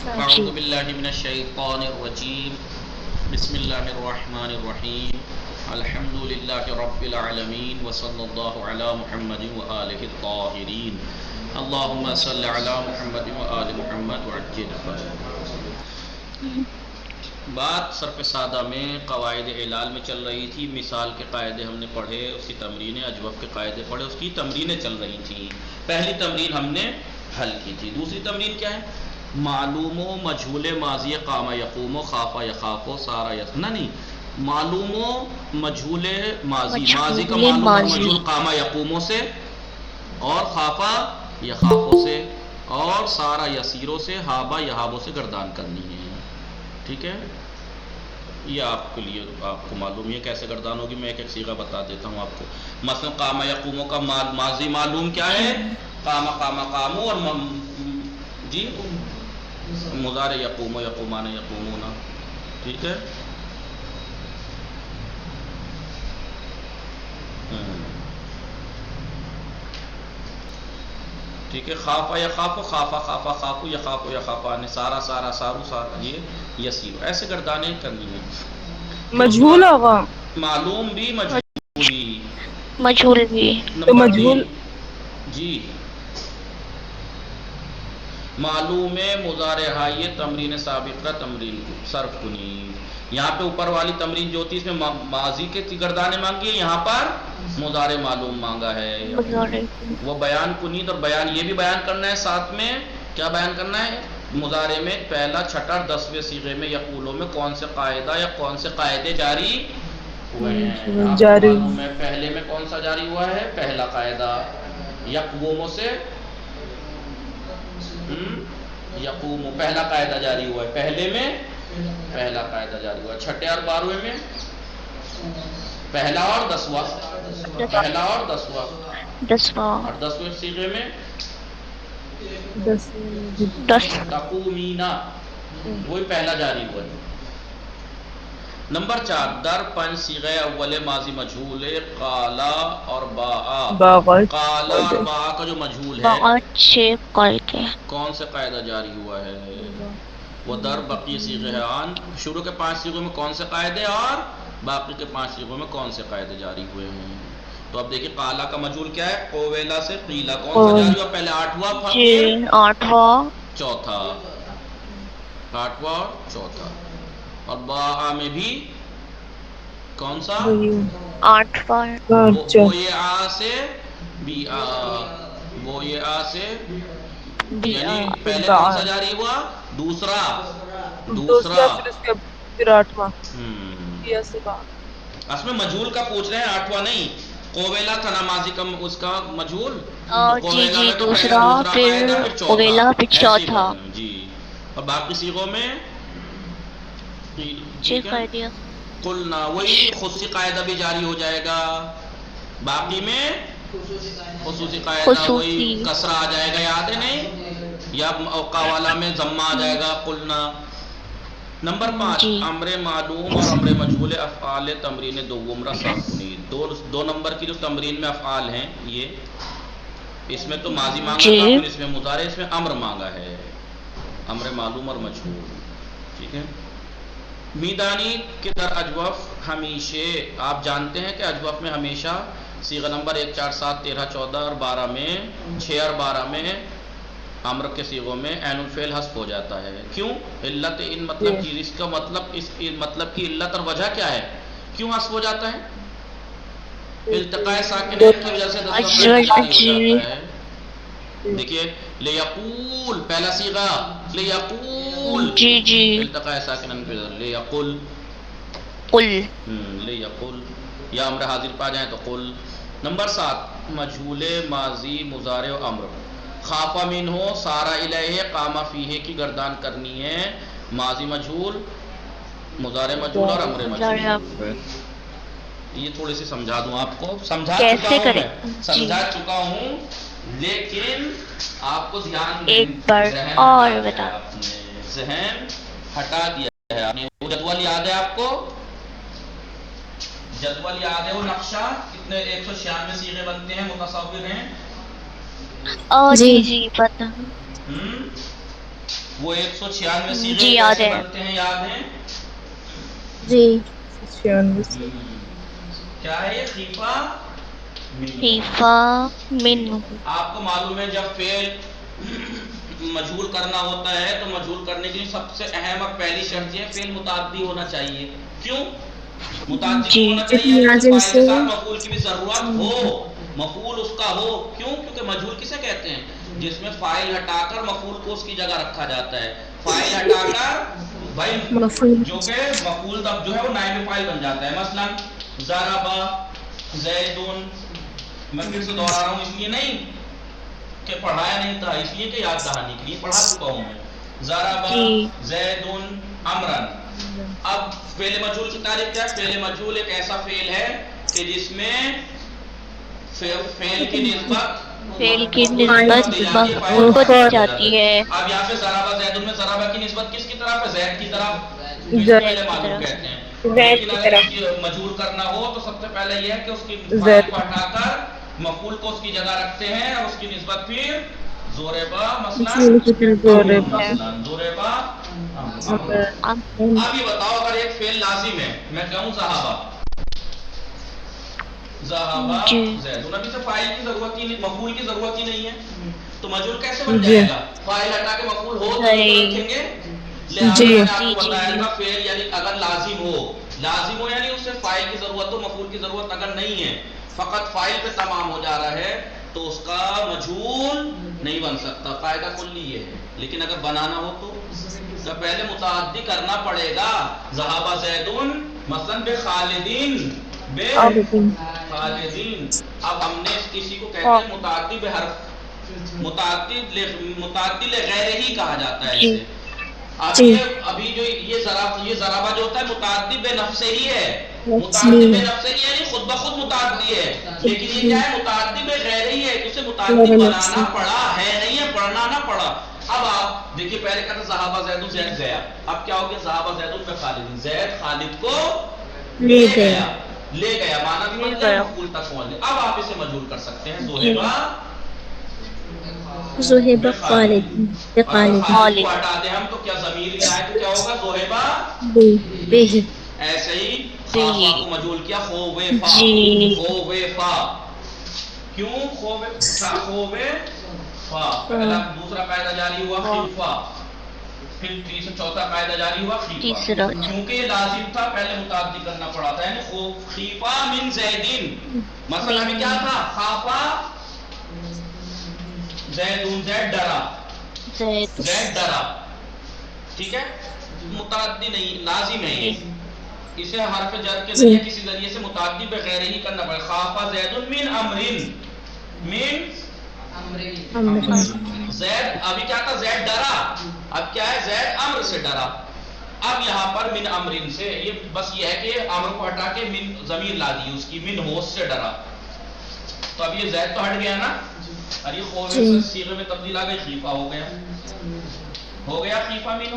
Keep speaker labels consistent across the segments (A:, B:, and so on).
A: أعوذ بالله من الشيطان الرجيم بسم الله الرحمن الرحيم الحمد لله رب العالمين وصلى الله على محمد وآله الطاهرين اللهم صل على محمد وآل محمد وعجل بات صرف سادہ میں قواعد اعلال میں چل رہی تھی. مثال کے قاعدے ہم نے پڑھے, اس کی تمرینیں, اجوف کے قاعدے پڑھے, اس کی تمرینیں چل رہی تھیں. پہلی تمرین ہم نے حل کی تھی. دوسری تمرین کیا ہے؟ معلوم و مجھول ماضی قام یقوم و خافا یخافو سارا یسنا نہیں, معلوم و مجھول ماضی, ماضی کا معلوم اور مجھول قام یقوموں سے اور خافا یخافو سے اور سارا یسیروں سے, ہابا یہابوں سے گردان کرنی ہے. ٹھیک ہے, یہ آپ کے لیے آپ کو معلوم ہے کیسے گردان ہوگی. میں ایک ایک صیغہ بتا دیتا ہوں آپ کو. مثلا قام یقوموں کا ماضی معلوم کیا ہے؟ قام قام قامو, اور جی مضارع یقوم یقومان یقومون. ٹھیک ہے, ٹھیک ہے. خافا یخافو, خافا خافا خافو, یخافو یخافان, سارا سارا سارو سارا, یہ یسیر. ایسے گردانیں کرنی ہیں.
B: مجھول ہوگا,
A: معلوم بھی مجھول بھی.
C: مجھول بھی.
B: تو مجھول
A: جی معلوم مضارع ہے, یہ تمرین سابقہ تمرین صرف کنی. یہاں پہ اوپر والی تمرین جو ہوتی ہے اس میں ماضی کے گردانے مانگی ہے, یہاں پر مضارع معلوم مانگا ہے. وہ بیان کنید, اور بیان یہ بھی بیان کرنا ہے ساتھ میں. کیا بیان کرنا ہے؟ مضارع میں پہلا, چھٹا اور 10ویں صیغے میں یقولوں میں کون سے قاعدہ یا کون سے قاعدے جاری ہوئے ہیں. آپ کو معلوم ہے پہلے میں کون سا جاری ہوا ہے؟ پہلا قاعدہ یقوموں سے, یقوم پہلا قاعدہ جاری ہوا ہے. پہلے میں پہلا قاعدہ جاری ہوا ہے. چھٹے اور 12ویں میں پہلا اور 10واں, پہلا اور 10واں, اور 10ویں صیغے میں تقومینا, وہی پہلا جاری ہوا ہے. نمبر 4 در 5 صیغہ اول ماضی مجھول قالا اور باآ. قالا اور باآ کا جو مجھول ہے کون سے قاعدہ جاری ہوا ہے؟ وہ در بقی صیغہ آن, شروع کے 5 صیغوں میں کون سے قاعدے اور باقی کے 5 صیغوں میں کون سے قاعدے جاری ہوئے ہیں. تو اب دیکھیں قالا کا مجھول کیا ہے؟ قویلا سے قیلا. کون سا جاری ہوا؟ پہلے 8واں, پھر
C: 8واں,
A: چوتھا, 8واں اور چوتھا. اور باآ میں بھی کون سا؟
C: 8واں,
A: وہ یہ آ سے بی آ, وہ یہ آ سے, یعنی پہلے کون سا جاری ہوا؟ دوسرا,
B: پھر 8واں.
A: اس میں مجھول کا پوچھ رہے ہیں, 8واں نہیں. قویلا تھا نا ماضی کا اس کا مجھول,
C: جی
A: قویلا
C: جی,
A: میں تو پہلا
C: دوسرا,
A: دوسرا قاعدہ
C: پھر
A: پھر چوتھا,
C: قویلا, پھر چوتھا.
A: جی. اور باقی صیغوں میں
C: جی کر دیا.
A: قلنا, وہی خصوصی قاعدہ بھی جاری ہو جائے گا. باقی میں خصوصی قاعدہ, وہی کسرہ آ جائے گا, یاد ہے نہیں, یا قوالا میں ضمہ آ جائے گا. قلنا. نمبر 5 امر معلوم اور امر مجھول افعال تمرین دوم رفع کنید. دو نمبر کی جو تمرین میں افعال ہیں, یہ اس میں تو ماضی مانگا تھا, پھر اس میں مضارع, اس میں امر مانگا ہے, امر معلوم اور مجھول. ٹھیک ہے. میدانی کے در اجوف ہمیشہ, آپ جانتے ہیں کہ اجوف میں ہمیشہ صیغہ نمبر 1 4 7 13 14 اور 12 میں 6 اور 12 میں امر کے صیغوں میں عین الفعل حذف ہو جاتا ہے. کیوں؟ علت ان مطلب کی, اس کا مطلب, اس مطلب کی علت اور وجہ کیا ہے؟ کیوں حذف ہو جاتا ہے؟ التقاء ساکنین کی وجہ سے جاری ہو جاتا ہے. دیکھیے لیقول پہلا صیغہ لیقول, التقاء ساکنین کی وجہ سے لیقل, لیقل, یا امر حاضر پا جائیں تو قل. نمبر 7 مجھول ماضی مضارع و امر. خاف من ہو سارا الیہ قام فیہ کی گردان کرنی ہے. ماضی مجھول, مضارع مجھول اور امر مجھول. یہ تھوڑی سی سمجھا دوں آپ کو, سمجھا چکا ہوں میں, سمجھا چکا ہوں, لیکن آپ کو ذہن ذہن ہٹا دیا ہے آپ نے. وہ جدول یاد ہے آپ کو؟ جدول یاد ہے وہ نقشہ, کتنے 196 صیغے بنتے ہیں, متصور ہیں؟
C: جی جی پتہ.
A: वो 196
C: जी,
A: सीगे
C: याद
A: कैसे
C: है।
A: बनते हैं, याद है?
D: जी
B: 96
A: क्या है ये? खीफा मिन।
C: खीफा मिन
A: आपको मालूम है जब फेल मजहूल करना होता है तो मजहूल करने के लिए सबसे अहम और पहली शर्त ये फेल मुताद्दी होना चाहिए। क्यों मुताद्दी
C: जी।
A: होना चाहिए?
D: इसमें
A: यानी
D: लाजिम
A: फाइल के
D: से
A: साथ मफूल की भी जरूरत हो, मफूल उसका हो। क्यों? क्योंकि मजहूल किसे कहते हैं? जिसमें फाइल हटाकर मफूल को उसकी जगह रखा जाता है। फाइल हटाकर भाई
D: मफूल
A: जो कि मफूल तब जो है वो नाइब फाइल बन जाता है। मसलन ज़रबा ज़ैदुन, मैं फिर से दोहरा रहा हूँ इसलिए नहीं कि पढ़ाया नहीं था, इसलिए कि याद दहानी के लिए पढ़ा चुका हूं मैं। ज़रबा
C: जी।
A: ज़ैदुन अमरन। अब फेल मजहूल की तारीफ क्या है? फेल मजहूल एक ऐसा फेल है कि जिसमें फेल की निस्बत
C: फेल की निस्बत मफूल को दी जाती है।
A: अब यहाँ पे ज़रबा ज़ैदुन में ज़रबा की निस्बत किसकी तरफ है? ज़ैद की तरफ।
B: ज़ैद
A: पहले
C: की
A: मालूम
C: तरफ।
A: कहते हैं।
B: ज़ैद
A: लेकिन
B: की
A: अगर
B: तरफ।
A: इसकी मजहूल करना हो तो सबसे पहले यह है कि उसकी
B: ज़ैद।
A: फाइल को हटाकर मफूल को उसकी जगह रखते हैं और उसकी निस्बत फिर ज़ोरेबा मसलन
B: ज़ोरेबा।
A: ज़ोरेबा।
C: अब
A: अब ये बताओ अगर एक फेल लाजिम है, मैं कहूँ ज़हाबा ज़हाबा
C: जी।
A: ज़ैदुन, अभी से फाइल की जरूरत ही नहीं, मफूल की जरूरत ही नहीं है, तो मजहूल कैसे बन
B: जी।
A: जाएगा? फाइल हटा के मफूल हो तो
C: सही।
A: रखेंगे। लिहाजा
B: जी।
A: मैंने आपको
C: जी,
A: बताया
C: जी।
A: था फेल यानी अगर लाजिम हो यानी उससे फाइल की जरूरत हो, मफूल की जरूरत अगर नहीं है, फकत फाइल पे तमाम हो जा रहा है तो उसका मजहूल नहीं बन सकता। कायदा कुल्ली ये है। लेकिन अगर बनाना हो तो पहले मुताद्दी करना पड़ेगा। ज़हाबा ज़ैदुन मसलन बे खालिदीन, बे खालिदीन। अब हमने किसी को कहते हैं मुताद्दी बे हर्फ, मुताद्दी ले गैर ही कहा जाता है इसे। अब
D: जी।
A: ये अभी जो ये ज़राबा जो होता है मुताद्दी बे नफ्से ही है, मुताद्दी बे नफ्से ही यानी खुद ब खुद मुताद्दी है। लेकिन ये क्या है? मुताद्दी बे गैर ही है कि उसे मुताद्दी बनाना पड़ा है, नहीं है पढ़ना ना पड़ा। अब आप देखिए पहले कहते ज़हाबा ज़ैदुन, ज़ैद गया। अब क्या हो गया? ज़हाबा ज़ैदुन बे खालिदीन, ज़ैद खालिद को ले गया माना भी मतलब मफूल तक पहुंच गया। अब आप इसे मजहूल कर सकते हैं ज़ोहेबा
D: ज़ोहेबा खालिद
A: खालिद को हटा दें हम तो क्या ज़मीर में आए तो क्या होगा? ज़ोहेबा
D: बेही।
A: ऐसे ही खाफा को मजहूल किया खोवेफा,
C: जी।
A: खोवेफा। क्यों खोवेफा? पहला दूसरा कायदा जारी हुआ खीफा, फिर तीसरा चौथा कायदा जारी हुआ खीफा।
C: तीसरा।
A: क्योंकि ये लाजिम था, पहले मुताद्दी करना पड़ा था, यानी खीफा मिन ज़ैदिन। मतलब अभी क्या था? खाफा ज़ैदुन, ज़ैद डरा, ज़ैद डरा। ठीक है, मुताद्दी नहीं, लाजिम है ये। इसे हरफ जर के जरिए किसी जरिए से मुताद्दी बगैर ही करना पड़ेगा। खाफा ज़ैदुन मिन अमरिन, मिन ज़ैद। अभी क्या था? ज़ैद डरा। अब क्या है? ज़ैद अम्र से डरा। अब यहाँ पर मिन अमरिन से ये बस ये है कि अम्र को हटा के मिन ज़मीर ला दी उसकी, मिन होश से डरा। तो अब ये ज़ैद तो हट गया ना, और ये खोवे से सीगे में तब्दील आ गई, खीफा हो गया खीफा मिनो,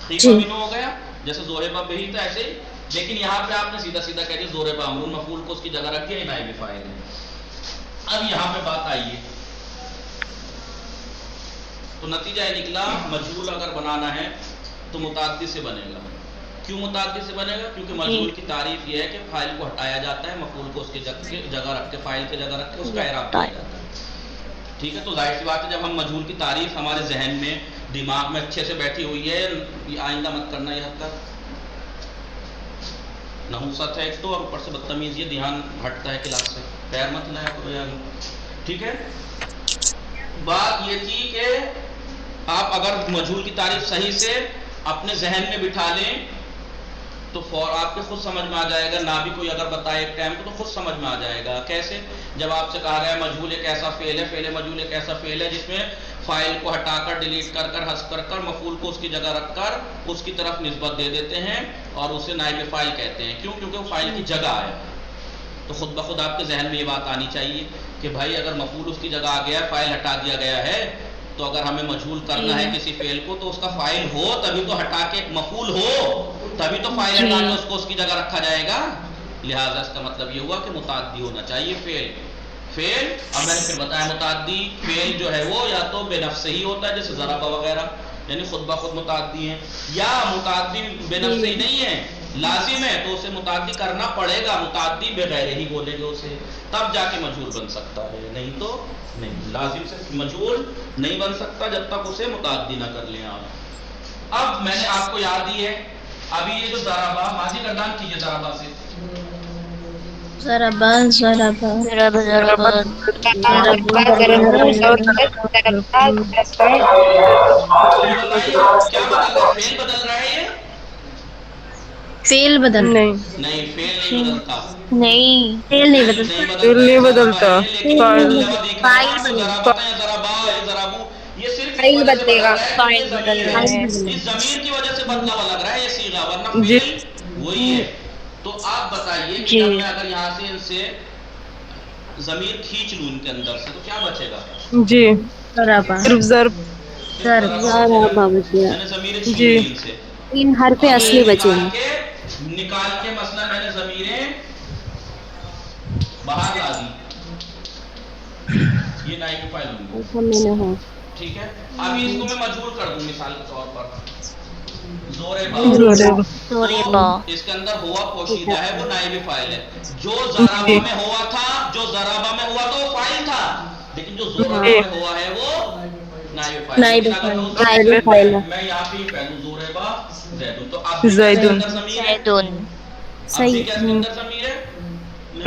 A: खीफा मिनो हो गया। जैसे ज़ोहेबा बही था ऐसे ही, लेकिन यहाँ पे आपने सीधा सीधा कह दिया ज़ोरेबा अमरुन, मफूल को उसकी जगह रख दिया, नाइब फाइल है। अब यहाँ पे बात आई है तो नतीजा ये निकला मजहूल अगर बनाना है तो मुताद्दी से बनेगा। क्यों मुताद्दी से बनेगा? क्योंकि मजहूल की तारीफ ये है कि फाइल को हटाया जाता है, मफूल को उसके जगह रख के, फाइल के जगह रख के उसका इराब किया जाता है। ठीक है, तो जाहिर सी बात है जब हम मजहूल की तारीफ हमारे जहन में दिमाग में अच्छे से बैठी हुई है, आइंदा मत करना ये हरकत, नहुसत है एक तो, और ऊपर से बदतमीजी, ध्यान हटता है क्लास से, पैर मत लाया करो यार। ठीक है, बात ये थी कि आप अगर मजहूल की तारीफ सही से अपने जहन में बिठा लें तो आपके खुद समझ में आ जाएगा। ना भी कोई अगर बताए एक टाइम को तो खुद समझ में आ जाएगा। कैसे? जब आपसे कहा गया मजहूल एक ऐसा फेल है, फेल मजहूल एक ऐसा फेल है जिसमें फाइल को हटाकर, डिलीट कर कर, हस कर मफूल को उसकी जगह रखकर उसकी तरफ निस्बत दे देते हैं और उसे नाइब फाइल कहते हैं। क्यों? क्योंकि वो फाइल की जगह है। तो खुद ब खुद आपके जहन में ये बात आनी चाहिए कि भाई अगर मफूल उसकी जगह आ गया, फाइल हटा दिया गया है, तो अगर हमें मजहूल करना है किसी फेल को तो उसका फाइल हो तभी तो हटा के, मफूल हो तभी तो फाइल हटा के उसको उसकी जगह रखा जाएगा। लिहाजा इसका मतलब ये हुआ कि मुताद्दी होना चाहिए फेल। फेल। अब मैंने फिर बताया मुताद्दी फेल जो है वो या तो बेनफ्स ही होता है जैसे ज़राबा वगैरह, यानी खुद ब खुद मुताद्दी है, या मुताद्दी बेनफ्स ही नहीं है, लाजिम है, तो उसे मुताद्दी करना पड़ेगा, मुताद्दी बगैर ही बोलेंगे उसे, तब जाके मजहूल बन सकता है, नहीं तो नहीं। लाजिम से मजहूल नहीं बन सकता जब तक उसे मुताद्दी ना कर लें आप। अब मैंने आपको याद दी है, अभी ये जो ज़राबा माजी गर्दान कीजिए ज़राबा से,
D: ज़राबा ज़राबा
C: ज़राबा ज़राबा
A: ये बताइए क्या बदल रहा है, फेल बदल रहा है ये?
D: फेल बदल
B: नहीं,
A: नहीं, फेल नहीं बदलता,
C: नहीं,
D: फेल नहीं बदल
B: फेल नहीं बदलता, फाइल
D: फाइल बदलेगा
A: ये सिर्फ
D: फाइल
A: इस वजह से
D: बदलेगा
A: बदल रहा है कि ये
C: फाइल बदल
A: ज़मीर
C: रहा
A: है,
C: है।
A: इस ज़मीर की वजह से बदला हुआ लग रहा है ये सीगा, वरना
B: जी।
A: फेल वही है। तो आप बताइए कि
C: जी।
A: जब मैं अगर यहाँ से इनसे ज़मीर खींच लूं इनके अंदर से तो क्या बचेगा?
B: जी,
D: ज़राबा
B: सिर्फ ज़र्ब,
D: ज़राबा
A: मैंने ज़मीरें छीन
B: जी।
A: ली इनसे,
D: इन हरफ असली बचेंगे।
A: निकाल के मसला मैंने ज़मीरें बाहर ला दी, ये नाइब फाइल होंगी, ठीक है। अभी इसको मैं मजबूर कर दूं मिसाल के तौर पर, ज़ोरे बा,
B: ज़ोरेबा,
C: ज़ोरेबा,
A: तो इसके अंदर हुआ पोशीदा है, वो नाइब फाइल है। जो ज़राबा में हुआ था, जो ज़राबा में हुआ तो वो फाइल था, लेकिन जो ज़ोरेबा में हुआ है वो नाइब फाइल है।
D: नाइब
A: लेकिन अगर मैं उसे
D: फाइल,
A: मैं-
D: फाइल है।
A: मैं यहाँ पे ही पहलू ज़ोरेबा ज़ैदुन, तो अब भी
B: ज़ैदुन।
A: इसके अंदर ज़मीर है,
C: ज़ैदुन,
A: अब भी क्या इसके अंदर ज़मीर है?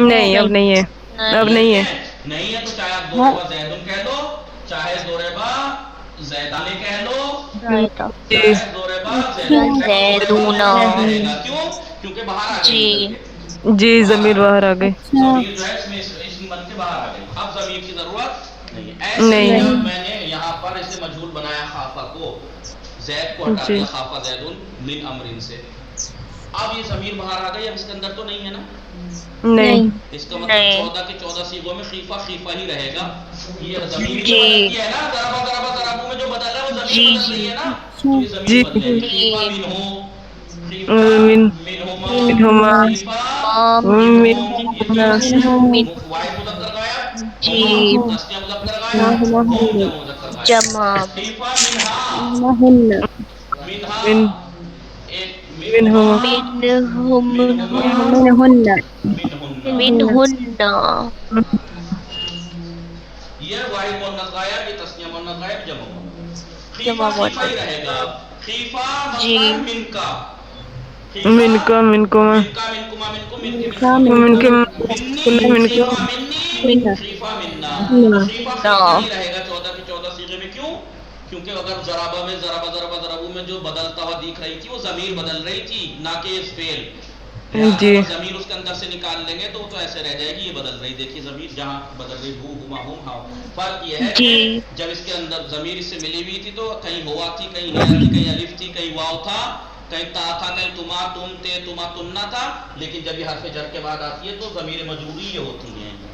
B: नहीं, अब नहीं है, अब नहीं है।
A: नहीं है तो चाहे आप ज़ोरेबा ज़ैदुन कह लो, चाहे ज़ोरेबा ज़ैदाने कह लो,
C: ज़ैदा,
A: चाहे ज़ोरेबा ज़ैदून
C: ज़ैदूना,
A: रहेगा। क्यों? क्योंकि बाहर आ
C: जी।
A: गई,
B: जी, ज़मीर बाहर आ गई।
A: ज़मीर जो है इसमें बन के बाहर आ गई, अब ज़मीर की ज़रूरत नहीं है। ऐसे
B: नहीं
A: ही
B: है।
A: जब मैंने यहाँ पर इसे मजहूल बनाया खाफा को, ज़ैद को हटा
B: जी।
A: दिया, खाफा ज़ैदुन मिन अमरिन से, अब ये ज़मीर बाहर आ गई, अब इसके अंदर तो नहीं है ना,
B: नहीं,
A: इसका मतलब
C: नहीं।
A: 14 के 14 सीगों में खीफा खीफा ही रहेगा। ये ज़मीर
C: जी।
A: जो बदलती है ना, ज़राबा ज़राबा ज़राबू में जो बदल रहा है वो
C: जी,
A: ज़मीर बदल रही है ना, तो ये
B: जी।
A: ज़मीर बदलेगी।
C: जी।
A: खीफा मिनहु, खीफा
B: मिन-
A: मिनहुमा,
B: मिनहुमा,
A: खीफा
C: मिन,
A: मिनहुम, ये तीनों चीज़ें
C: मिन,
A: वाहिद मुज़क्कर गायब,
C: जी।
A: हुमा तस्नीया मुज़क्कर गायब, हुम जमा मुज़क्कर गायब।
C: जमा,
A: खीफा मिनहा, मिनहा
B: मिन-
A: एक
B: मिनहुमा,
C: मिनहुम,
A: मिनहुन्ना,
C: मिनहुन्ना,
A: ये वाहिद मुन्नस गायब, ये तस्नीया मुन्नस गायब, जमा मुन्नस।
C: जमा
A: खीफा खीफा ही
C: मुन्नस।
A: रहेगा। खीफा
C: जी।
A: मतलब मिनका,
B: मिनका, मिनकुमा,
A: मिनका मिनकुमा मिनकुम मिनके
B: मिनके,
A: मिन्नी,
B: मिनके,
A: खीफा मिन्नी, खीफा मिन्ना। तो खीफा खीफा ही रहेगा 14 के 14 सीगे में। क्यों? क्योंकि अगर ज़राबा में ज़राबा ज़राबा ज़राबू में जो बदलता हुआ दिख रही थी वो ज़मीर बदल रही थी, ना कि फेल।
B: जी।
A: ज़मीर उसके अंदर से निकाल लेंगे तो वो तो ऐसे रह जाएगी, ये बदल रही, देखिए ज़मीर जहाँ बदल रही, हु हुमा हुम हाउ। फर्क ये है
C: जी।
A: कि जब इसके अंदर ज़मीर इससे मिली हुई थी तो कहीं हुआ थी, कहीं है थी, कहीं अलिफ थी, कहीं वाव था, कहीं ता था, कहीं तुमा तुम ते तुमा तुन्ना था। लेकिन जब ये हर्फ जर के बाद आती है तो ज़मीर मजरूरी ये होती हैं।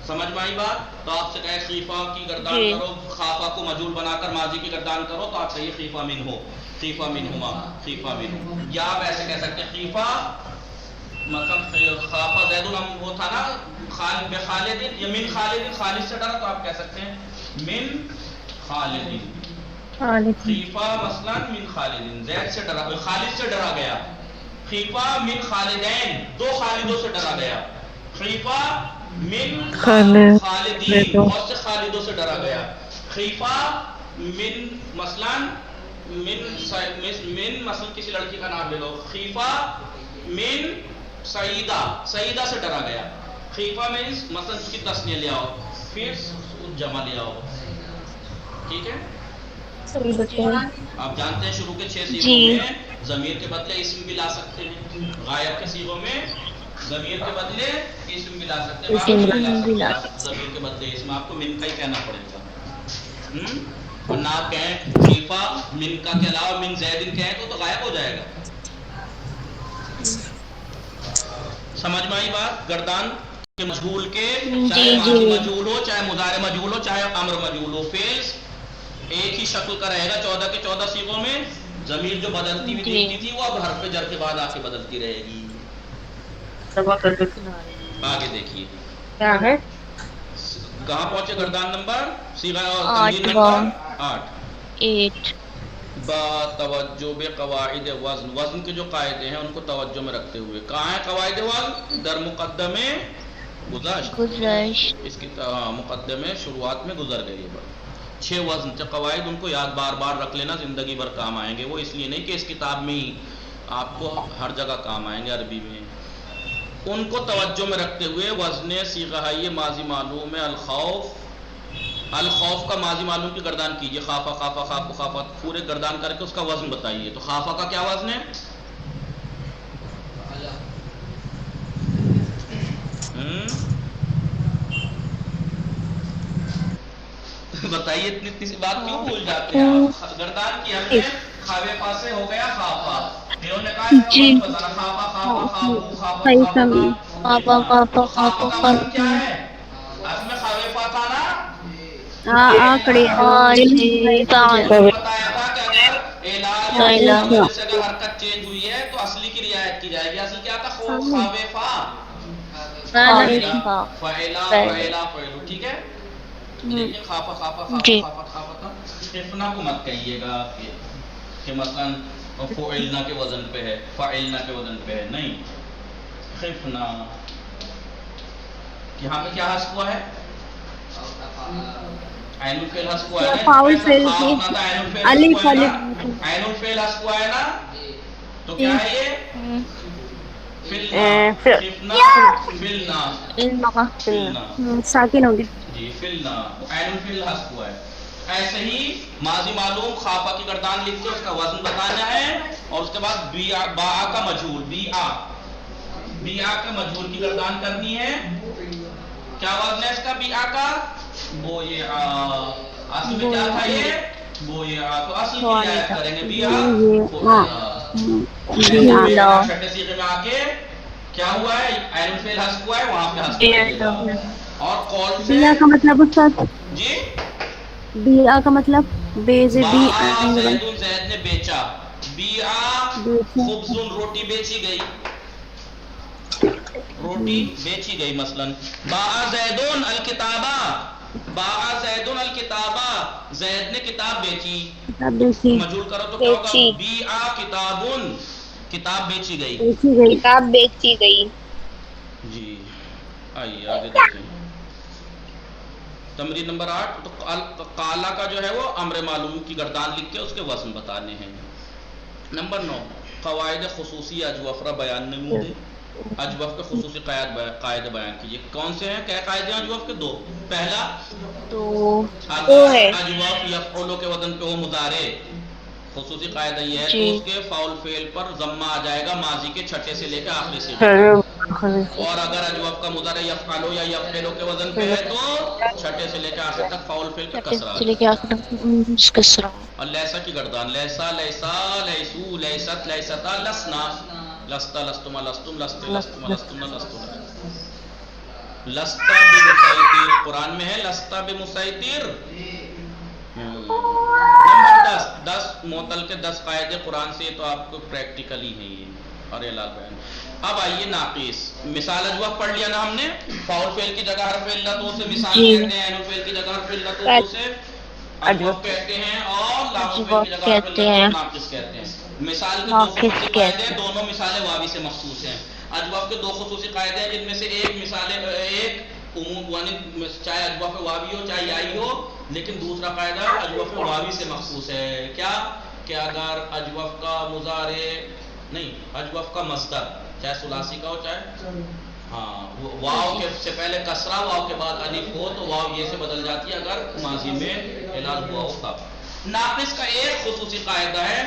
A: समझ में आई बात? तो आपसे कहे खीफा की गर्दान
C: जी।
A: करो, खाफा को मजूल बनाकर माजी की गर्दान करो, तो आप कहिए खीफा मिन हो, खीफा मिन हुमा, खीफा मिन हो। या आप ऐसे कह सकते हैं खीफा मतलब खाफा ज़ैदुन, हम वो था ना खालिद बे खालिदिन, या मिन खालिदिन, खालिद से डरा, तो आप कह सकते हैं मिन खालिदिन। खीफा मसलन मिन खालिदिन, ज़ैद से डरा, खालिद से डरा गया। खीफा मिन खालिदैन, दो खालिदों से डरा गया। खीफा मिन खालिदीन, बहुत से खालिदों से डरा गया। खीफा मिन मसलन मिन मसलन किसी लड़की का नाम ले लो, खीफा मिन सईदा, सईदा से डरा गया। खीफा में मसलन उसकी तस्नीह ले आओ, फिर जमा ले आओ, ठीक है। आप जानते हैं शुरू के 6
C: जी।
A: सीगों में ज़मीर के बदले इसम भी ला सकते हैं, गायब के सीगों में ज़मीर के बदले इसम भी ला सकते हैं, बाकी नहीं ला सकते ज़मीर के बदले इसम, आपको मिन का ही कहना पड़ेगा। और ना कहें खीफा मिन का के अलावा मिन ज़ैदिन कहें तो गायब हो जाएगा। समझ में आई बात? गर्दान के मजहूल के, चाहे माजी मजहूल हो, चाहे मुदारे मजहूल हो, चाहे अम्र मजहूल हो, फेल्स एक ही शक्ल का रहेगा 14 के 14 सीगों में। ज़मीर जो बदलती हुई दिखती थी वो अब हर्फ जर के बाद आके बदलती रहेगी। आगे देखिए
D: क्या है?
A: कहाँ पहुंचे गर्दान नंबर सीगा और
C: आठ
A: तमरीन
C: वाह।
A: नंबर 8
C: 8
A: तवज्जो बे कवाइद वज़न, वज़न के जो कायदे हैं उनको तवज्जो में रखते हुए। कहाँ है कवाइद वज़न? दर मुकद्दमे गुज़श्त,
C: गुज़श्त।
A: इसकी मुकद्दमे शुरुआत में गुजर गई है। 6 वज़न के कवाइद, उनको याद बार बार रख लेना, ज़िंदगी भर काम आएंगे। वो इसलिए नहीं कि इस किताब में ही, आपको हर जगह काम आएंगे अरबी में। उनको तवज्जो में रखते हुए वज़न सीग़ा ये माजी मालूम है अल-खौफ, अल-खौफ का माजी मालूम की गर्दान कीजिए। खाफा खाफा खाफ खाफा पूरे गर्दान करके उसका वज़न बताइए। तो खाफा का क्या वज़न है? बताइए, इतनी इतनी सी बात क्यों भूल जाते हैं आप? गर्दान की हमने, खावे पासे हो गया खाफा, इन्होंने कहा
C: जी।
A: बताना खाफा खाफा खाफू खाफा
D: सही
A: खाफा
D: सही।
C: पापा पापा
A: खाफा
C: पापा
A: का वज़न क्या है? इसमें खावे पाता ना
D: आकड़े
C: हाँ जी पाँच
A: बताया था कि अगर इलाज
C: ला इलाहा।
A: की वजह से अगर हरकत चेंज हुई है तो असली की रियायत की जाएगी। असल क्या था? खावे फा
C: हाँ।
A: फ़इला
C: फैल।
A: फ़इला फ़इलु, ठीक है। लेकिन खाफा खाफा खाफा
C: जी।
A: खाफा खाफा था, इफ़ना को मत कहिएगा कि मसलन फ़इलना के वजन पे है, फ़इलना के वजन पे है, नहीं। खिफ़ना यहाँ पे क्या हस्फ हुआ है? ऐनुल फेल हस्फ हुआ है ना?
D: फाउल
A: ऐसा
D: फेल
A: खाफ
D: की
A: ना था, ऐनुल फेल
D: अलिफ
A: हस्फ हुआ है
D: अलिफ।
A: ना? ऐनुल फेल हस्फ हुआ है ना? तो क्या है ये? फिलना, फिफना, फिलना,
C: इल्मा
A: फिलना,
D: साकिन होगी।
A: जी फिलना, तो ऐनुल फेल हस्फ हुआ है। ऐसे ही माजी मालूम खाफा की गर्दान लिख के उसका वजन बताना है, और उसके बाद बिया बा का मजहूल, बिया का मजहूल की गर्दान करनी है। क्या वजन है इसका बिया का? बोये असल में क्या था ये? बोये तो असल की रियायत करेंगे बिया छठे सीखे में आके क्या हुआ है? ऐनुल फेल हस्फ हुआ है, वहां पे हस्फ करिएगा। और कौल से
D: बिया का मतलब उस्ताद,
A: जी
D: बिया का मतलब बेजे बी
A: ज़ैदुन, ज़ैद ने बेचा, बिया खुब्ज़ुन, रोटी बेची गई, रोटी बेची गई। मसलन बाआ ज़ैदुन अल किताबा, बाआ ज़ैदुन अल किताबा, ज़ैद ने किताब बेची। मजूल करो तो क्या होगा?
C: बेची।
A: बिआ किताबुन, किताब बेची गई।
C: किताब बेची गई।
A: जी आइए आगे देखते हैं। तमरीन नंबर 8, तो काला का जो है वो अम्र मालूम की गर्दान लिख के उसके वज़न बताने हैं। नंबर 9, क़वाइद खुसूसी अजवफ़रा बयान नमूदे, अजवफ़ के खुसूसी कायदे बयान कीजिए। कौन से हैं? क्या कायदे हैं अजवफ़ के? 2। पहला,
C: तो
A: अगर
C: है
A: अजवफ़ यफ़उलु के वज़न पे हो मुज़ारे, खुसूसी कायदा ये है
C: जी।
A: तो उसके फ़ाउल फ़ेल पर ज़म्मा आ जाएगा माजी के छठे से लेकर आखिरी से। और अगर अजवफ़ का मुज़ारे यफ़अलु या यफ़इलु के वज़न पे है तो छठे से लेकर आखिर तक फ़ाउल फ़ेल पे कसरा आ
C: चले
A: जाएगा।
C: क्या कसरा।
A: और लैसा की गर्दान, लैसा लैसा लैसू लैसत लैसता लसना, लस्ता लस्तुमा लस्तुम लस्ते लस्तुमा लस्तुम लस्तुम, लस्ता बिमुसैतिर, कुरान में है लस्ता बिमुसैतिर। नंबर 10 मोतल के 10 कायदे कुरान से, तो आपको प्रैक्टिकली है ये और लाल बयान। अब आइए नाकिस, मिसाल अजवफ़ पढ़ लिया ना हमने, फाउल फेल की जगह हर्फ इल्लतों से मिसाल कहते हैं, ऐनुल फेल की जगह हर्फ इल्लतों से अजवफ़ कहते हैं, और लामुल फेल की जगह हर्फ इल्लतों नाकिस कहते हैं। मिसाल के 2 खुसूसी कायदे हैं, दोनों मिसालें वावी से मखसूस हैं। अजवफ़ के 2 खुसूसी कायदे हैं, जिनमें से एक मिसालें चाहे अजवफ़ वावी हो चाहे याई हो, लेकिन दूसरा कायदा अजवफ़ वावी से मखसूस है। क्या? कि अगर अजवफ़ का मुज़ारे नहीं, अजवफ़ का मस्दर चाहे सुलासी का हो चाहे वाव के से पहले कसरा, वाव के बाद अलिफ हो तो वाव ये से बदल जाती है अगर माजी में इलाज हुआ हो तब। नाक़िस का एक खुसूसी कायदा है,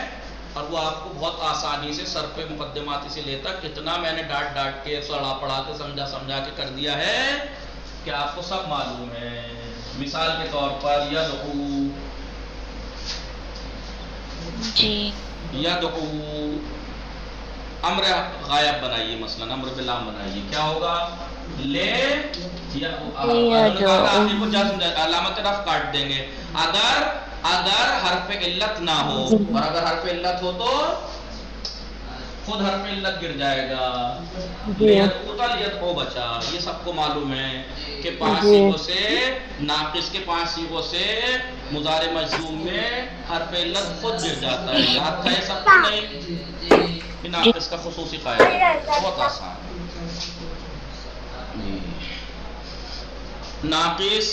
A: और वो आपको बहुत आसानी से सर पे मुकद्दमाती से लेता, कितना मैंने डांट डांट के सड़ा पढ़ा के समझा के कर दिया है कि आपको सब मालूम है। मिसाल के तौर पर यदऊ अम्र गायब बनाइए, मसलन अम्र बिलाम बनाइए, क्या होगा? ले अलामत रफ काट देंगे अगर हर्फ इल्लत ना हो, और अगर हर्फ इल्लत हो तो خود حرف علت گر جائے گا.
B: جی
A: لیدعو بچا. یہ سب کو معلوم ہے کہ 5
B: جی.
A: صیغوں سے ناقص کے 5 صیغوں سے مضارع مجزوم میں حرف علت خود گر جاتا ہے. یاد تھا یہ سب کو نہیں؟ کہ ناقص کا خصوصی قاعدہ بہت آسان ہے. ناقص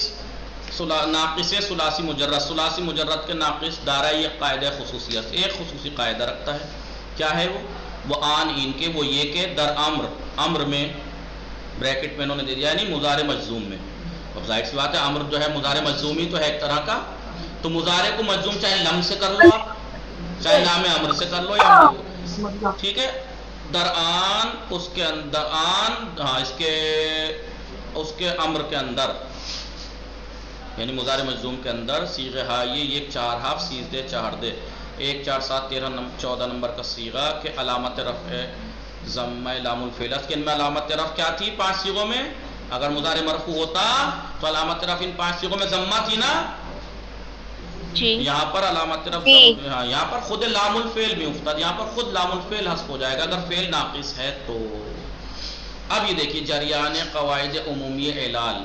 A: ثلاثی مجرد. ثلاثی مجرد کے ناقص دارا یہ قاعدہ خصوصیت ایک خصوصی قاعدہ رکھتا ہے. کیا ہے وہ آن ان کے وہ یہ کہ در امر میں بریکٹ میں انہوں نے دے دیا یعنی مضارع مجزوم میں. اب ظاہر سی بات ہے امر جو ہے مضارع مجزوم ہی تو ہے ایک طرح کا. تو مضارع کو مجزوم چاہے لم سے کر لو آپ چاہے نام امر سے کر لو یا ٹھیک ہے. در آن اس کے اندر آن ہاں اس کے امر کے اندر یعنی مضارع مجزوم کے اندر صیغہ ہائیے یہ 4 حرف سیز دے 4 دے 1 4 7 13 14 نمبر کا صیغہ کہ علامت رفع ضمہ لام الفعل. کہ ان میں علامت رفع کیا تھی 5 صیغوں میں؟ اگر مضارع مرفوع ہوتا تو علامت رفع ان 5 صیغوں میں ضمہ تھی نا.
C: جی
A: یہاں پر علامت رفع یہاں پر خود لام الفعل بھی افتاد. یہاں پر خود لام الفعل حذف ہو جائے گا اگر فعل ناقص ہے تو. اب یہ دیکھیے جریان قواعد عمومی اعلال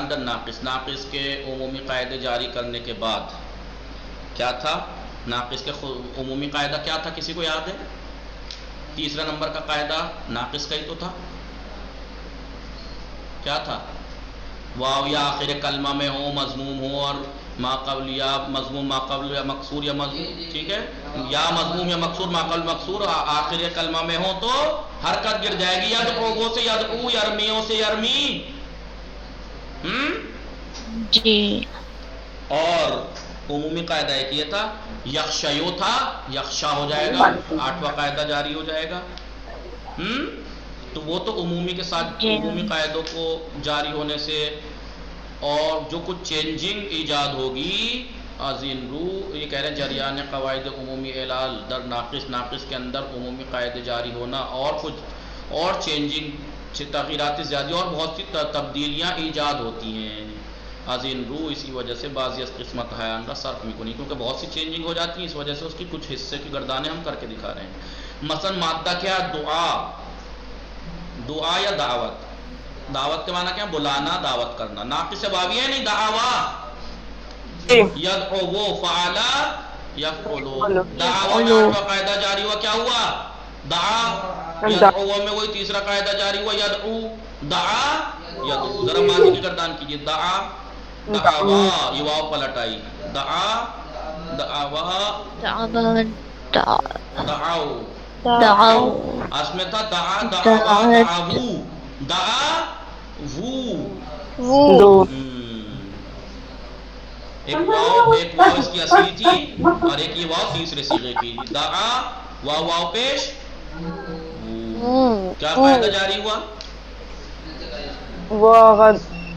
A: در ناقص کے عمومی قاعدے جاری کرنے کے بعد کیا تھا؟ ناقص کے عمومی قاعدہ کیا تھا کسی کو یاد ہے؟ تیسرا نمبر کا قاعدہ ناقص کا ہی تو تھا. کیا تھا؟ واو یا آخر کلمہ میں ہو مضموم ہو اور ما قبل یا مضموم ما قبل یا مکسور یا مضموم ٹھیک ہے یا مضموم یا مکسور ما قبل مکسور آخر کلمہ میں ہو تو حرکت گر جائے گی. یدعو سے یدعو یرمیوں سے یرمی.
C: جی.
A: اور عمومی قاعدہ ایک یہ تھا یخشیو تھا یخشا ہو جائے گا 8واں قاعدہ جاری ہو جائے گا. تو وہ تو عمومی کے ساتھ عمومی قاعدوں کو جاری ہونے سے اور جو کچھ چینجنگ ایجاد ہوگی عظیم رو یہ کہہ رہے ہیں جریان قواعد عمومی اعلال در ناقص کے اندر عمومی قاعدے جاری ہونا اور کچھ اور چینجنگ تغیرات زیادہ اور بہت سی تبدیلیاں ایجاد ہوتی ہیں. عظیم رو اسی وجہ سے بعضی از قسمت حیان کا صرف میں کو نہیں کیونکہ بہت سی چینجنگ ہو جاتی ہیں اس وجہ سے اس کی کچھ حصے کی گردانیں ہم کر کے دکھا رہے ہیں. مثلا مادہ کیا دعا یا دعوت کے معنی کیا بلانا دعوت کرنا. ناقص واوی ہے نہیں دعوا یدعو فعلا یفعلو. دعوا میں 8واں قاعدہ جاری ہوا کیا ہوا دعا. یدعو میں وہی تیسرا قاعدہ جاری ہوا یدعو دعا یدعو. ذرا ماضی کی گردان کیجیے دعا دعوا یہ واو پلٹ آئی دعا دعوا دعاو اس میں تھا دعا دعوا دعاو دعا وو. ایک واو اس کی اصلی تھی اور ایک یہ واو تیسرے صیغے کی دعا واو پیش کیا قاعدہ جاری ہوا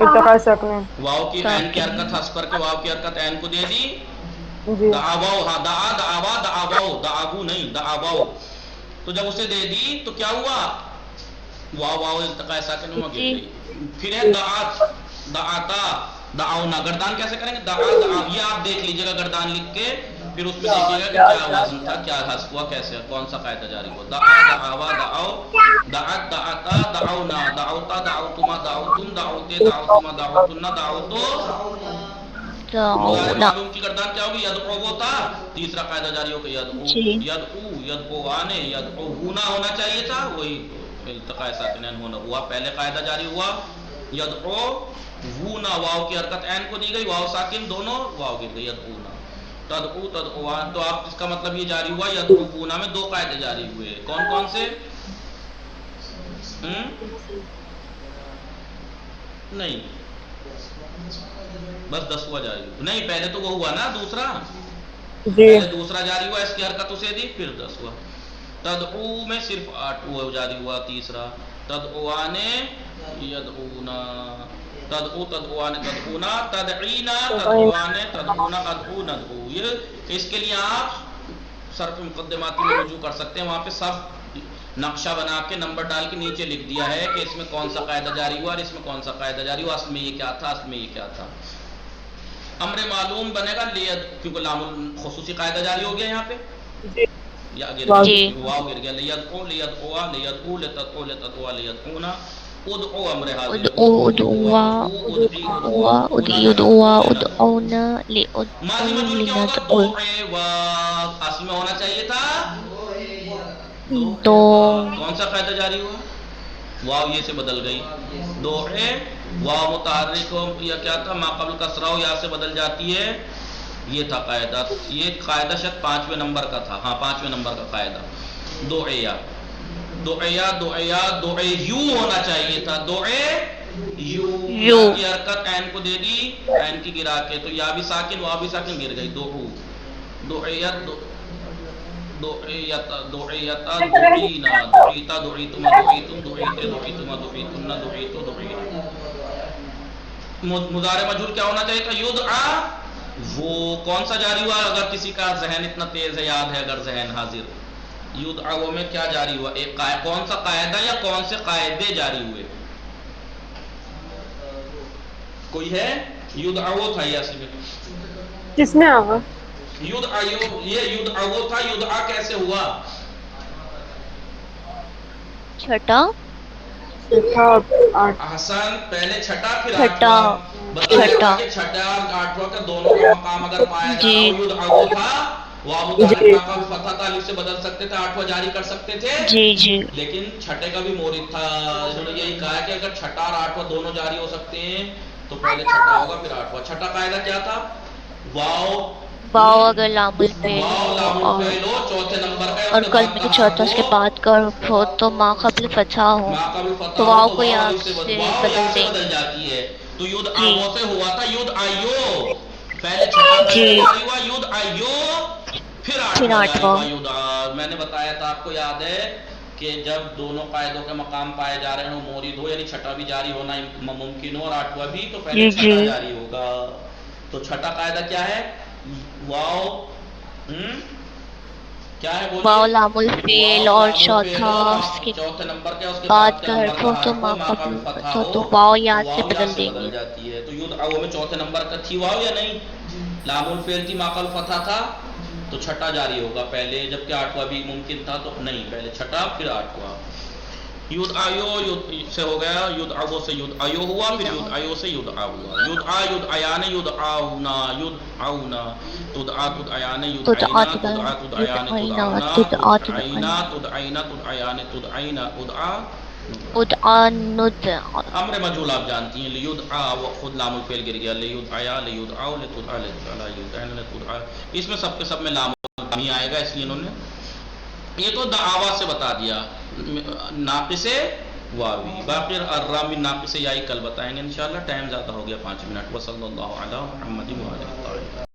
B: اتقاء ساکنین
A: واو کی عین کی حرکت حذف کر کے واو کی حرکت عین کو دے دی دعواو. ہاں دعا دعوا دعواو دعاو نہیں دعواو. تو جب اسے دے دی تو کیا ہوا واو التقاء ساکن میں گر گئی. پھر ہے دعاتا دعونا. گردان کیسے کریں گے دعا یہ آپ دیکھ لیجئے گا گردان لکھ کے پھر اس میں دیکھیے گا کہ کیا وزن تھا کیا حذف ہوا کیسے کون سا قاعدہ جاری ہوا. دعا دعوا دعو دعت دعتا دعونا دعوتا دعوتما دعوتم دعوتے دعوتما دعوتنا دعوتو. معلوم کی گردان کیا ہوگی یدعو وہ تھا تیسرا قاعدہ جاری ہو گیا یدعو آنے یدعو ہونا ہونا چاہیے تھا وہی التقاء ساکنین ہونا ہوا. پہلے قاعدہ جاری ہوا یدعو ہونا واو کی حرکت عین کو دی گئی واو ساکن دونوں واو گر گئی یدعونا تدعو تدعوان. تو آپ اس کا مطلب یہ جاری ہوا یدعو ہونا میں 2 قاعدے جاری ہوئے کون سے نہیں بس 10واں جاری ہوا نہیں پہلے تو وہ ہوا نا دوسرا پہلے دوسرا جاری ہوا اس کی حرکت اسے دی پھر 10واں. تدعو میں صرف 8واں جاری ہوا تیسرا تدعوانے یدعونا تدعو تدعوانے تدعونا تدعینا تدعوانے تدعونا ادعو ندعو. یہ اس کے لیے آپ صرف مقدماتی میں رجوع کر سکتے ہیں وہاں پہ سب نقشہ بنا کے نمبر ڈال کے نیچے لکھ دیا ہے کہ اس میں کون سا قاعدہ جاری ہوا اور اس میں کون سا قاعدہ جاری ہوا اصل میں یہ کیا تھا اصل میں یہ کیا تھا. امر معلوم بنے گا کیونکہ لام خصوصی قاعدہ جاری ہو گیا یہاں پہ या गिर
B: वाव।
C: जी।
A: गया, वाव गिर गया। लियदउ लियदउआ लियदउ लितदउ लितदउआ लियदउना उदउ अमर हाजिर
C: उदउआ
A: उदई
C: उदउआ उदउआ उदउना
A: माजी
C: लिउदउ
A: मजूर क्या होगा?
C: लिनदउ
A: दोए व असल में होना चाहिए था
C: दो
A: कौन सा कायदा जारी हुआ? वाव ये से बदल गई। दोए वाव मुतहर्रिक या क्या था? माक़बल कसरा या से बदल जाती है। ये था कायदा। ये कायदा शायद 5वें नंबर का था। हाँ 5वें नंबर का कायदा। दोया दोया दोया दोए यू होना चाहिए था। दोए यू
C: यू।
A: की हरकत ऐन को देगी, ऐन की गिरा के, तो या भी साकिन वाव भी साकिन गिर गई। दोऊ दोयत दोयता दोयता दोईना दोईता दोईतुमा दोईतुम दोईते दोईतुमा दोईतुन्ना दोईतु दोईना। मुजारे मजहूर क्या होना चाहिए था? युदआ। वो कौन सा जारी हुआ? अगर किसी का जहन इतना तेज है, याद है अगर जहन हाजिर, युदआ वो में क्या जारी हुआ? एक कौन सा कायदा या कौन से कायदे जारी हुए? कोई है? युदआ वो था या
B: किसमें आवा?
A: युदआ ये युदआ वो था। युदआ कैसे हुआ?
C: छठा
B: छठा आठ
A: आसान पहले छठा फिर
C: छठा
A: आठवां। बताया
C: छठा
A: था कि छठा और आठवां का दोनों का मकाम अगर पाया
C: जी।
A: जाए तो युदआ वो था। वाव मुतहर्रिक का फतह तालिफ से बदल सकते थे, आठवां जारी कर सकते थे।
C: जी जी
A: लेकिन छठे का भी मोरिद था। इन्होंने यही कहा है कि अगर छठा और आठवां दोनों जारी हो सकते हैं तो पहले छठा होगा फिर आठवां। छठा कायदा क्या था? वाव
C: वाव अगर लामुल फेल
A: वाव
C: हो
A: लामुल
C: और
A: फेल हो, चौथे नंबर का है,
C: और
A: उसके
C: कल
A: बाद
C: में
A: का
C: चौथा उसके
A: हाथ
C: बाद का हो तो माक़बल फतह हो
A: माक़बल फतह
C: तो
A: हो
C: वाव
A: तो
C: को या
A: वाव
C: से
A: वाव
C: बदल
A: या से
C: देंगे।
A: बदल जाती है। तो युद
C: जी।
A: आवो से हुआ था युद आयो। पहले छठा
C: जी।
A: जारी हुआ युद आयो, फिर
C: फिर
A: आठवां जारी
C: आठवां।
A: हुआ युद मैंने बताया था आपको याद है कि जब दोनों कायदों के मकाम पाए जा रहे हो मोरिद हो, यानी छठा भी जारी होना मुमकिन हो और आठवां भी, तो पहले
C: जी,
A: छठा
C: जी।
A: जारी होगा। तो छठा कायदा क्या है? वाव क्या है? बोलिए।
C: वाव लामुल फेल
A: वाव
C: और
A: लामुल फेल
C: चौथा
A: हो,
C: उसके
A: चौथे नंबर के उसके
C: बाद
A: बाद के
C: का
A: नंबर
C: हर्फ हो
A: का
C: तो
A: हर्फ हो, माक़बल
C: माक़बल
A: फतह
C: तो
A: हो
C: वाव या
A: तो
C: से
A: वाव
C: बदल
A: या से बदल
C: देंगे।
A: जाती है। तो युद आवो में चौथे नंबर का थी वाव या नहीं? लामुल फेल थी, माक़बल फतह था, तो छठा जारी होगा पहले, जबकि आठवां भी मुमकिन था तो नहीं, पहले छठा फिर आठवां। युद आयो युद से हो गया, युद आवो से युद आयो हुआ, फिर युद आयो से युद आ हुआ। युद आ युद आयाने युद आउना युद आउना तुद आ तुद आयाने युद
C: तुद आ
A: आइना
C: तुद
A: तुद आ तुद आयाने तुद
C: आइना
A: आउना
C: तुद आ
A: तुद
C: तुद
A: आइना
C: आइना
A: तुद आइना तुद आयाने तुद आइना उद आ
C: उद आनुद
A: अम्र मजूल आप जानती हैं। लियुद आ वो खुद लामुल फेल गिर गया। लियुद आया लियुद आओ लितुद आ लितुद अला लियुद आन लितुद आ, इसमें सबके सब में लामुल नहीं आएगा, इसलिए इन्होंने ये तो दावा से बता दिया नाक़िसे वावी। बाकी अर्रामिन नाक़िसे याई कल बताएंगे इंशाल्लाह। टाइम ज़्यादा हो गया 5 मिनट। वसल्लल्लाहु अला मुहम्मदिन व आलिहि।